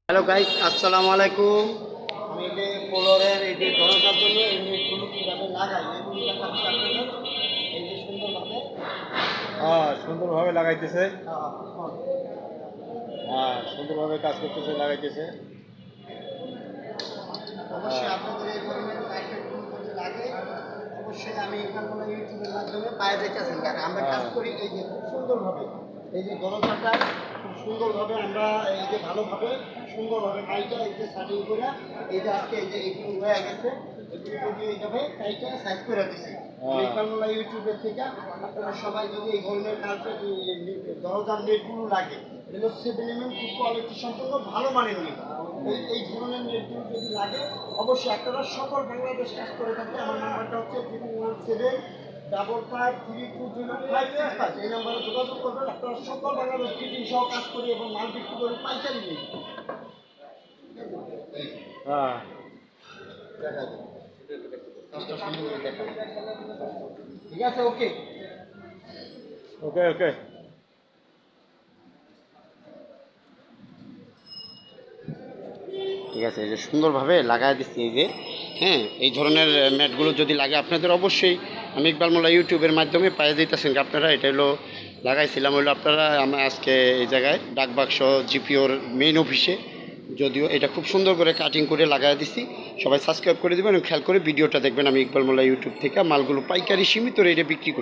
Hello guys, আসসালামু আলাইকুম। আমি এই যে পোলোরের এই যে দরজার জন্য এই নেটগুলো কীভাবে লাগাই এগুলো দেখাচ্ছি আপনাদের। এই যে সুন্দরভাবে সুন্দরভাবে লাগাইতেছে। হ্যাঁ, সুন্দরভাবে কাজ করতেছে, লাগাইতেছে। অবশ্যই আপনাদের এই ধরনের লাইটগুলো যদি লাগে অবশ্যই আমি এখানগুলো ইউটিউবের মাধ্যমে পায়ে যাইতেছেন। কারণ আমরা কাজ করি এই যে খুব সুন্দরভাবে এই যে দরজাটা খুব সুন্দরভাবে আমরা এই যে ভালোভাবে সুন্দরভাবে কাইটা এই যে সাইডিং করে এই যে আজকে এই যে এগুলো হয়ে গেছে এগুলো যদি এইভাবে কাইটা সাইজ করে দিচ্ছি। বাংলা ইউটিউবের থেকে আপনারা সবাই যদি এই ধরনের কাজটা দরজার নেটগুলো লাগে এগুলো 7mm খুব কোয়ালিটি সম্পূর্ণ ভালো মানের নেট। এই ধরনের নেটগুলো যদি লাগে অবশ্যই আপনারা সকল বাংলাদেশ কাজ করে থাকে। আমার নাম্বারটা হচ্ছে 01755320565। এই নাম্বারে যোগাযোগ করবেন। আপনারা সকল বাংলাদেশ ফিটিং সহ কাজ করি এবং মাল বিক্রি করে পাইকারি নিই। ঠিক আছে, ওকে ওকে ওকে। ঠিক আছে, এই যে সুন্দরভাবে লাগাই দিচ্ছি এই যে। হ্যাঁ, এই ধরনের ম্যাটগুলো যদি লাগে আপনাদের অবশ্যই আমি ইকবাল মোল্লা ইউটিউবের মাধ্যমে পায়ে দিতেছেন। আপনারা এটা হলো লাগাইছিলাম হলো আপনারা আমি আজকে এই জায়গায় ডাকবাক্স জিপিওর মেইন অফিসে। যদিও এটা খুব সুন্দর করে কাটিং করে লাগাই দিচ্ছি। সবাই সাবস্ক্রাইব করে দেবেন এবং খেয়াল করে ভিডিওটা দেখবেন। আমি ইকবাল মোল্লা ইউটিউব থেকে মালগুলো পাইকারি সীমিত রেটে বিক্রি করি।